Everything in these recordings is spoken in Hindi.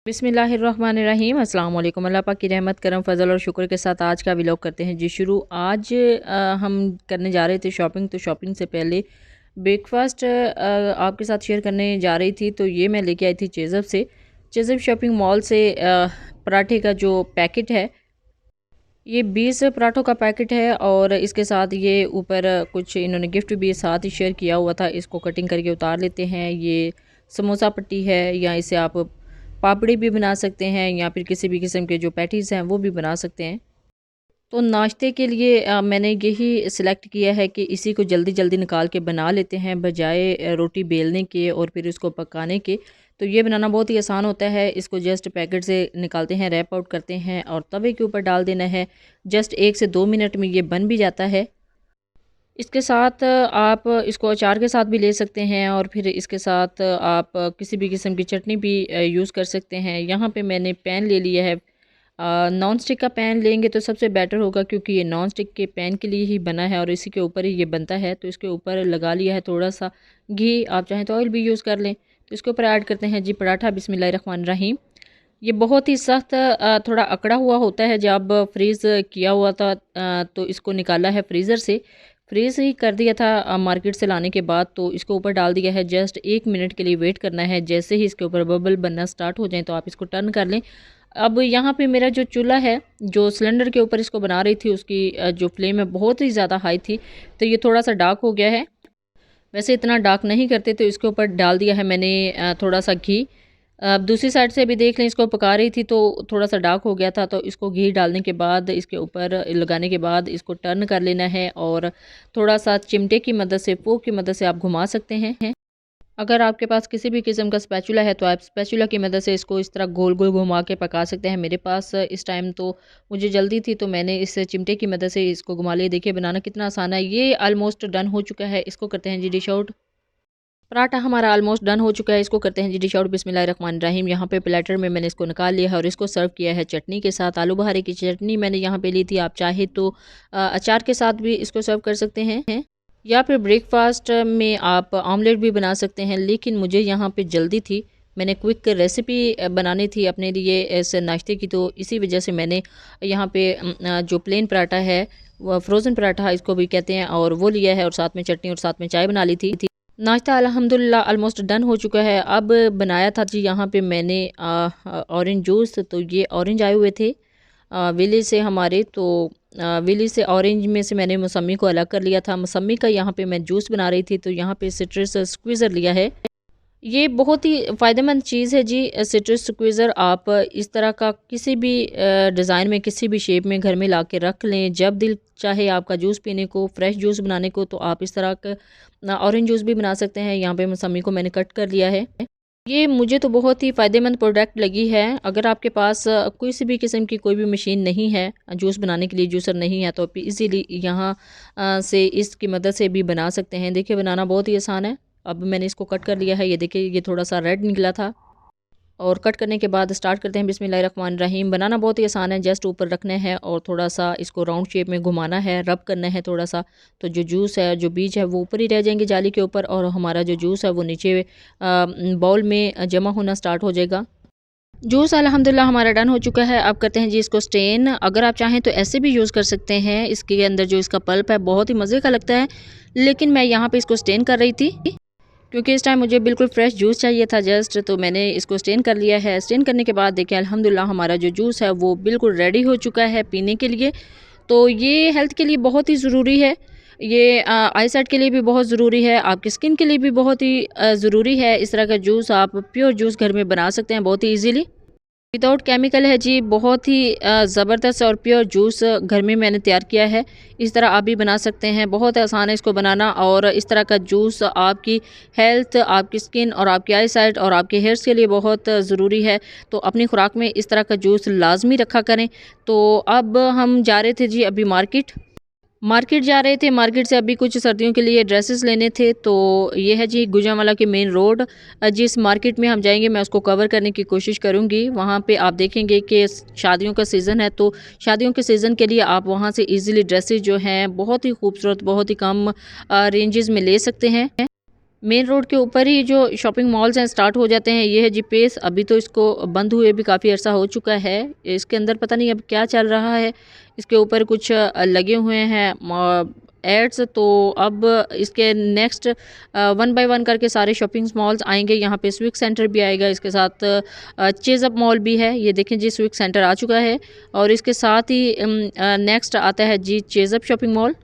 बिस्मिल्लाहिर्रहमानिर्रहीम अस्सलाम वालेकुम। अल्लाह पाक की रहमत करम फ़ज़ल और शुक्र के साथ आज का व्लॉग करते हैं जी शुरू। आज हम करने जा रहे थे शॉपिंग। तो शॉपिंग से पहले ब्रेकफास्ट आपके साथ शेयर करने जा रही थी। तो ये मैं लेके आई थी चेज़ब शॉपिंग मॉल से पराठे का जो पैकेट है, ये 20 पराठों का पैकेट है और इसके साथ ये ऊपर कुछ इन्होंने गिफ्ट भी साथ ही शेयर किया हुआ था। इसको कटिंग करके उतार लेते हैं। ये समोसा पट्टी है, या इसे आप पापड़ी भी बना सकते हैं, या फिर किसी भी किस्म के जो पैटीज़ हैं वो भी बना सकते हैं। तो नाश्ते के लिए मैंने यही सिलेक्ट किया है कि इसी को जल्दी जल्दी निकाल के बना लेते हैं, बजाय रोटी बेलने के और फिर उसको पकाने के। तो ये बनाना बहुत ही आसान होता है। इसको जस्ट पैकेट से निकालते हैं, रैप आउट करते हैं और तवे के ऊपर डाल देना है। जस्ट 1 से 2 मिनट में ये बन भी जाता है। इसके साथ आप इसको अचार के साथ भी ले सकते हैं और फिर इसके साथ आप किसी भी किस्म की चटनी भी यूज़ कर सकते हैं। यहाँ पे मैंने पैन ले लिया है। नॉन स्टिक का पैन लेंगे तो सबसे बेटर होगा, क्योंकि ये नॉन स्टिक के पैन के लिए ही बना है और इसी के ऊपर ही ये बनता है। तो इसके ऊपर लगा लिया है थोड़ा सा घी, आप चाहें तो ऑयल भी यूज़ कर लें। तो इसके ऊपर ऐड करते हैं जी पराठा। बिस्मिल्लाहिर्रहमानिर्रहीम। ये बहुत ही सख्त थोड़ा अकड़ा हुआ होता है। जब फ्रीज़ किया हुआ था तो इसको निकाला है फ्रीज़र से, फ्रीज़ ही कर दिया था मार्केट से लाने के बाद। तो इसको ऊपर डाल दिया है। जस्ट 1 मिनट के लिए वेट करना है। जैसे ही इसके ऊपर बबल बनना स्टार्ट हो जाए तो आप इसको टर्न कर लें। अब यहाँ पे मेरा जो चूल्हा है, जो सिलेंडर के ऊपर इसको बना रही थी, उसकी जो फ्लेम है बहुत ही ज़्यादा हाई थी। तो ये थोड़ा सा डार्क हो गया है। वैसे इतना डार्क नहीं करते। तो इसके ऊपर डाल दिया है मैंने थोड़ा सा घी। अब दूसरी साइड से भी देख लें, इसको पका रही थी तो थोड़ा सा डार्क हो गया था। तो इसको घी डालने के बाद, इसके ऊपर लगाने के बाद इसको टर्न कर लेना है और थोड़ा सा चिमटे की मदद से, फोक की मदद से आप घुमा सकते हैं। अगर आपके पास किसी भी किस्म का स्पैचुला है तो आप स्पैचुला की मदद से इसको इस तरह गोल गोल घुमा के पका सकते हैं। मेरे पास इस टाइम तो मुझे जल्दी थी तो मैंने इस चिमटे की मदद से इसको घुमा लिया। देखिए बनाना कितना आसान है। ये ऑलमोस्ट डन हो चुका है। इसको करते हैं जी डिश आउट। पराठा हमारा ऑलमोस्ट डन हो चुका है। इसको करते हैं जी डिश आउट। बिस्मिल्लाहिर्रहमानिर्रहीम। यहाँ पे प्लेटर में मैंने इसको निकाल लिया है और इसको सर्व किया है चटनी के साथ। आलू बुखारे की चटनी मैंने यहाँ पे ली थी। आप चाहे तो अचार के साथ भी इसको सर्व कर सकते हैं, या फिर ब्रेकफास्ट में आप ऑमलेट भी बना सकते हैं। लेकिन मुझे यहाँ पे जल्दी थी, मैंने क्विक रेसिपी बनानी थी अपने लिए इस नाश्ते की। तो इसी वजह से मैंने यहाँ पे जो प्लेन पराठा है, वह फ्रोज़न पराठा इसको भी कहते हैं, और वो लिया है और साथ में चटनी और साथ में चाय बना ली थी। नाश्ता अल्हम्दुलिल्लाह ऑलमोस्ट डन हो चुका है। अब बनाया था जी यहाँ पे मैंने ऑरेंज जूस। तो ये ऑरेंज आए हुए थे विलेज से हमारे। तो विलेज से ऑरेंज में से मैंने मौसमी को अलग कर लिया था। मौसमी का यहाँ पे मैं जूस बना रही थी। तो यहाँ पे सिट्रस स्क्वीज़र लिया है। ये बहुत ही फ़ायदेमंद चीज़ है जी। सिट्रस स्क्वीज़र आप इस तरह का किसी भी डिज़ाइन में, किसी भी शेप में घर में ला के रख लें। जब दिल चाहे आपका जूस पीने को, फ्रेश जूस बनाने को, तो आप इस तरह का ऑरेंज जूस भी बना सकते हैं। यहाँ पे मौसमी को मैंने कट कर लिया है। ये मुझे तो बहुत ही फ़ायदेमंद प्रोडक्ट लगी है। अगर आपके पास किसी भी किस्म की कोई भी मशीन नहीं है जूस बनाने के लिए, जूसर नहीं है, तो आप इजीली यहाँ से इसकी मदद से भी बना सकते हैं। देखिए बनाना बहुत ही आसान है। अब मैंने इसको कट कर लिया है। ये देखिए ये थोड़ा सा रेड निकला था। और कट करने के बाद स्टार्ट करते हैं। बिस्मिल्लाहिर्रहमानिर्रहीम। बनाना बहुत ही आसान है। जस्ट ऊपर रखना है और थोड़ा सा इसको राउंड शेप में घुमाना है, रब करना है थोड़ा सा। तो जो जूस है, जो बीज है, वो ऊपर ही रह जाएंगे जाली के ऊपर, और हमारा जो जूस है वो नीचे बाउल में जमा होना स्टार्ट हो जाएगा। जूस अल्हम्दुलिल्लाह हमारा डन हो चुका है। अब करते हैं जी इसको स्टेन। अगर आप चाहें तो ऐसे भी यूज़ कर सकते हैं। इसके अंदर जो इसका पल्प है बहुत ही मज़े का लगता है, लेकिन मैं यहाँ पे इसको स्टेन कर रही थी क्योंकि इस टाइम मुझे बिल्कुल फ्रेश जूस चाहिए था जस्ट। तो मैंने इसको स्टेन कर लिया है। स्टेन करने के बाद देखिए अल्हम्दुलिल्लाह हमारा जो जूस है वो बिल्कुल रेडी हो चुका है पीने के लिए। तो ये हेल्थ के लिए बहुत ही ज़रूरी है। ये आई साइट के लिए भी बहुत ज़रूरी है, आपकी स्किन के लिए भी बहुत ही ज़रूरी है। इस तरह का जूस आप प्योर जूस घर में बना सकते हैं बहुत ही ईजीली, विदाउट केमिकल है जी। बहुत ही ज़बरदस्त और प्योर जूस घर में मैंने तैयार किया है। इस तरह आप भी बना सकते हैं। बहुत आसान है इसको बनाना, और इस तरह का जूस आपकी हेल्थ, आपकी स्किन और आपकी आई साइट और आपके हेयर्स के लिए बहुत ज़रूरी है। तो अपनी खुराक में इस तरह का जूस लाजमी रखा करें। तो अब हम जा रहे थे जी अभी मार्केट जा रहे थे। मार्केट से अभी कुछ सर्दियों के लिए ड्रेसेस लेने थे। तो ये है जी गुजरांवाला की मेन रोड। जिस मार्केट में हम जाएंगे मैं उसको कवर करने की कोशिश करूंगी। वहाँ पे आप देखेंगे कि शादियों का सीज़न है, तो शादियों के सीज़न के लिए आप वहाँ से इजीली ड्रेसेस जो हैं बहुत ही खूबसूरत, बहुत ही कम रेंजेस में ले सकते हैं। मेन रोड के ऊपर ही जो शॉपिंग मॉल्स हैं स्टार्ट हो जाते हैं। ये है जी पेस। अभी तो इसको बंद हुए भी काफ़ी अर्सा हो चुका है। इसके अंदर पता नहीं अब क्या चल रहा है। इसके ऊपर कुछ लगे हुए हैं एड्स। तो अब इसके नेक्स्ट वन बाय वन करके सारे शॉपिंग मॉल्स आएंगे। यहाँ पे स्विक सेंटर भी आएगा, इसके साथ चेज़अप मॉल भी है। ये देखें जी स्विक सेंटर आ चुका है और इसके साथ ही नेक्स्ट आता है जी चेज़अप शॉपिंग मॉल।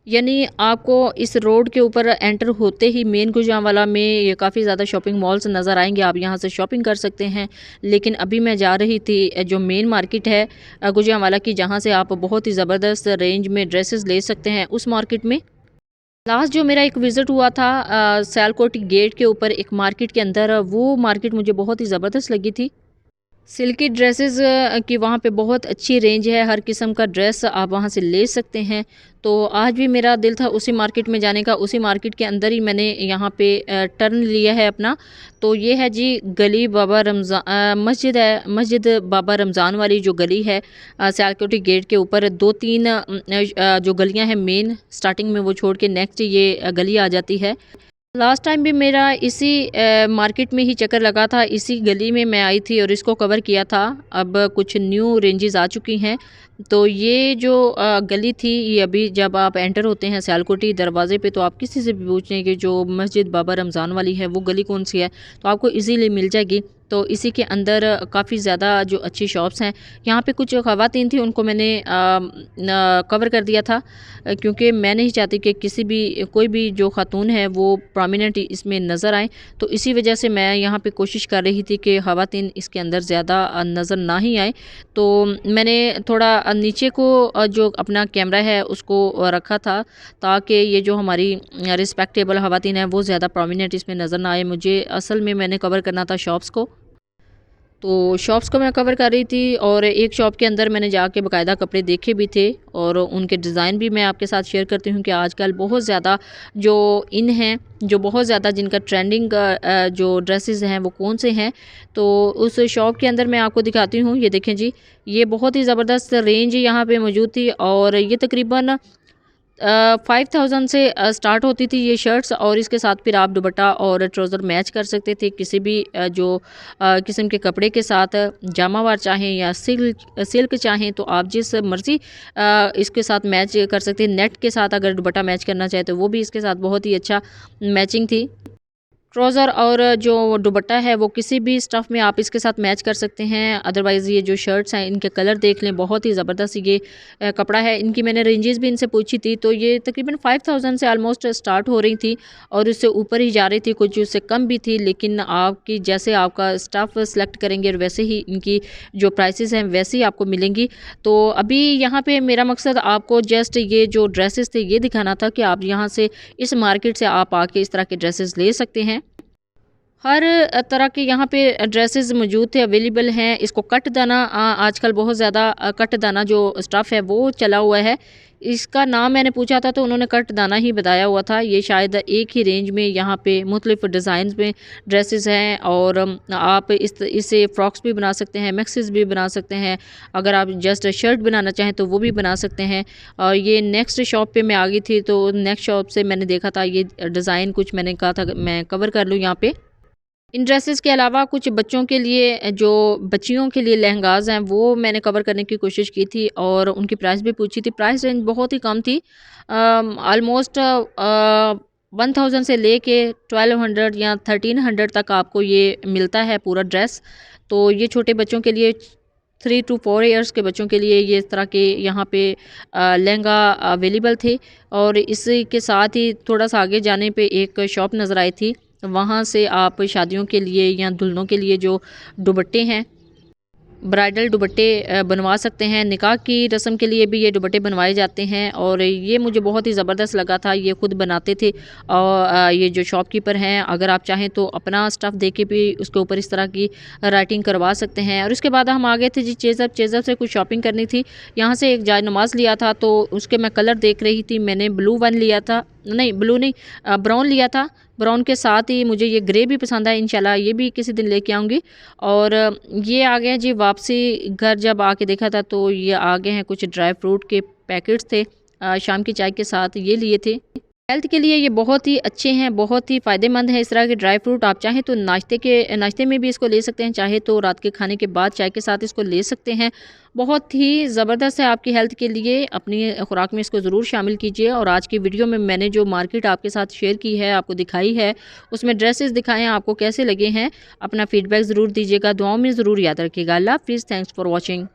यानी आपको इस रोड के ऊपर एंटर होते ही मेन गुजरांवाला में ये काफ़ी ज़्यादा शॉपिंग मॉल्स नज़र आएंगे। आप यहाँ से शॉपिंग कर सकते हैं। लेकिन अभी मैं जा रही थी जो मेन मार्केट है गुजरांवाला की, जहाँ से आप बहुत ही ज़बरदस्त रेंज में ड्रेसेस ले सकते हैं, उस मार्केट में। लास्ट जो मेरा एक विज़िट हुआ था सियालकोट गेट के ऊपर एक मार्केट के अंदर, वो मार्केट मुझे बहुत ही ज़बरदस्त लगी थी। सिल्की ड्रेसेस की वहाँ पे बहुत अच्छी रेंज है। हर किस्म का ड्रेस आप वहाँ से ले सकते हैं। तो आज भी मेरा दिल था उसी मार्केट में जाने का। उसी मार्केट के अंदर ही मैंने यहाँ पे टर्न लिया है अपना। तो ये है जी गली बाबा रमज़ान मस्जिद है। मस्जिद बाबा रमज़ान वाली जो गली है सियालकोटी गेट के ऊपर, दो तीन जो गलियाँ हैं मेन स्टार्टिंग में, वो छोड़ के नेक्स्ट ये गली आ जाती है। लास्ट टाइम भी मेरा इसी मार्केट में ही चक्कर लगा था। इसी गली में मैं आई थी और इसको कवर किया था। अब कुछ न्यू रेंजेस आ चुकी हैं। तो ये जो गली थी, ये अभी जब आप एंटर होते हैं सियालकोटी दरवाज़े पे, तो आप किसी से भी पूछें कि जो मस्जिद बाबा रमज़ान वाली है वो गली कौन सी है, तो आपको इजीली मिल जाएगी। तो इसी के अंदर काफ़ी ज़्यादा जो अच्छी शॉप्स हैं। यहाँ पे कुछ ख़वातीन थी, उनको मैंने कवर कर दिया था क्योंकि मैं नहीं चाहती कि किसी भी कोई भी जो ख़ातून है वो प्रोमिनेंट इसमें नज़र आए। तो इसी वजह से मैं यहाँ पे कोशिश कर रही थी कि ख़वातीन इसके अंदर ज़्यादा नज़र ना ही आए। तो मैंने थोड़ा नीचे को जो अपना कैमरा है उसको रखा था, ताकि ये जो हमारी रिस्पेक्टेबल ख़वातीन है वो ज़्यादा प्रोमिनेंट इसमें नज़र ना आए। मुझे असल में मैंने कवर करना था शॉप्स को। तो शॉप्स को मैं कवर कर रही थी और एक शॉप के अंदर मैंने जाके बाकायदा कपड़े देखे भी थे और उनके डिज़ाइन भी मैं आपके साथ शेयर करती हूँ कि आजकल बहुत ज़्यादा जो इन हैं, जो बहुत ज़्यादा जिनका ट्रेंडिंग जो ड्रेसेस हैं वो कौन से हैं। तो उस शॉप के अंदर मैं आपको दिखाती हूँ। ये देखें जी, ये बहुत ही ज़बरदस्त रेंज यहाँ पे मौजूद थी और ये तकरीबन 5000 से स्टार्ट होती थी ये शर्ट्स, और इसके साथ फिर आप दुपट्टा और ट्राउज़र मैच कर सकते थे किसी भी जो किस्म के कपड़े के साथ। जामावार चाहें या सिल्क चाहें, तो आप जिस मर्ज़ी इसके साथ मैच कर सकते हैं। नेट के साथ अगर दुपट्टा मैच करना चाहे तो वो भी इसके साथ बहुत ही अच्छा मैचिंग थी। ट्राउज़र और जो दुपट्टा है वो किसी भी स्टफ़ में आप इसके साथ मैच कर सकते हैं। अदरवाइज़ ये जो शर्ट्स हैं इनके कलर देख लें, बहुत ही ज़बरदस्त ये कपड़ा है। इनकी मैंने रेंजेस भी इनसे पूछी थी, तो ये तकरीबन 5000 से ऑलमोस्ट स्टार्ट हो रही थी और उससे ऊपर ही जा रही थी, कुछ उससे कम भी थी। लेकिन आपकी जैसे आपका स्टफ़ सेलेक्ट करेंगे और वैसे ही इनकी जो प्राइसेस हैं वैसे ही आपको मिलेंगी। तो अभी यहाँ पे मेरा मकसद आपको जस्ट ये जो ड्रेसेस थे ये दिखाना था कि आप यहाँ से इस मार्केट से आप आके इस तरह के ड्रेसेस ले सकते हैं। हर तरह के यहाँ पे ड्रेसेस मौजूद थे, अवेलेबल हैं। इसको कट दाना आजकल बहुत ज़्यादा कट दाना जो स्टफ़ है वो चला हुआ है। इसका नाम मैंने पूछा था तो उन्होंने कट दाना ही बताया हुआ था। ये शायद एक ही रेंज में यहाँ पे मुख्तलिफ़ डिज़ाइंस में ड्रेसेस हैं और आप इससे फ़्रॉक्स भी बना सकते हैं, मैक्सीज भी बना सकते हैं। अगर आप जस्ट शर्ट बनाना चाहें तो वो भी बना सकते हैं। और ये नेक्स्ट शॉप पे मैं आ गई थी, तो नेक्स्ट शॉप से मैंने देखा था ये डिज़ाइन, कुछ मैंने कहा था मैं कवर कर लूँ यहाँ पे। इन ड्रेसेस के अलावा कुछ बच्चों के लिए, जो बच्चियों के लिए लहंगाज हैं, वो मैंने कवर करने की कोशिश की थी और उनकी प्राइस भी पूछी थी। प्राइस रेंज बहुत ही कम थी, ऑलमोस्ट 1000 से लेके 1200 या 1300 तक आपको ये मिलता है पूरा ड्रेस। तो ये छोटे बच्चों के लिए 3 to 4 ईयर्स के बच्चों के लिए ये इस तरह के यहाँ पे लहंगा अवेलेबल थे। और इसी के साथ ही थोड़ा सा आगे जाने पे एक शॉप नज़र आई थी, वहाँ से आप शादियों के लिए या दुल्हनों के लिए जो दुपट्टे हैं, ब्राइडल दुपट्टे बनवा सकते हैं। निकाह की रस्म के लिए भी ये दुपट्टे बनवाए जाते हैं और ये मुझे बहुत ही ज़बरदस्त लगा था। ये खुद बनाते थे और ये जो शॉपकीपर हैं, अगर आप चाहें तो अपना स्टफ़ दे के भी उसके ऊपर इस तरह की राइटिंग करवा सकते हैं। और उसके बाद हम आ गए थे जी चेज़अप से कुछ शॉपिंग करनी थी। यहाँ से एक जाय नमाज़ लिया था, तो उसके मैं कलर देख रही थी। मैंने ब्लू वन लिया था, नहीं ब्लू नहीं, ब्राउन लिया था। ब्राउन के साथ ही मुझे ये ग्रे भी पसंद है, इंशाल्लाह ये भी किसी दिन लेके आऊँगी। और ये आ गए जी वापसी घर। जब आके देखा था तो ये आ गए हैं कुछ ड्राई फ्रूट के पैकेट्स थे, शाम की चाय के साथ ये लिए थे। हेल्थ के लिए ये बहुत ही अच्छे हैं, बहुत ही फ़ायदेमंद है। इस तरह के ड्राई फ्रूट आप चाहें तो नाश्ते में भी इसको ले सकते हैं, चाहे तो रात के खाने के बाद चाय के साथ इसको ले सकते हैं। बहुत ही ज़बरदस्त है आपकी हेल्थ के लिए, अपनी खुराक में इसको ज़रूर शामिल कीजिए। और आज की वीडियो में मैंने जो मार्केट आपके साथ शेयर की है, आपको दिखाई है, उसमें ड्रेसेस दिखाए हैं, आपको कैसे लगे हैं? अपना फ़ीडबैक ज़रूर दीजिएगा, दुआओं में ज़रूर याद रखिएगा। अल्लाह हाफ़िज़, थैंक्स फॉर वॉचिंग।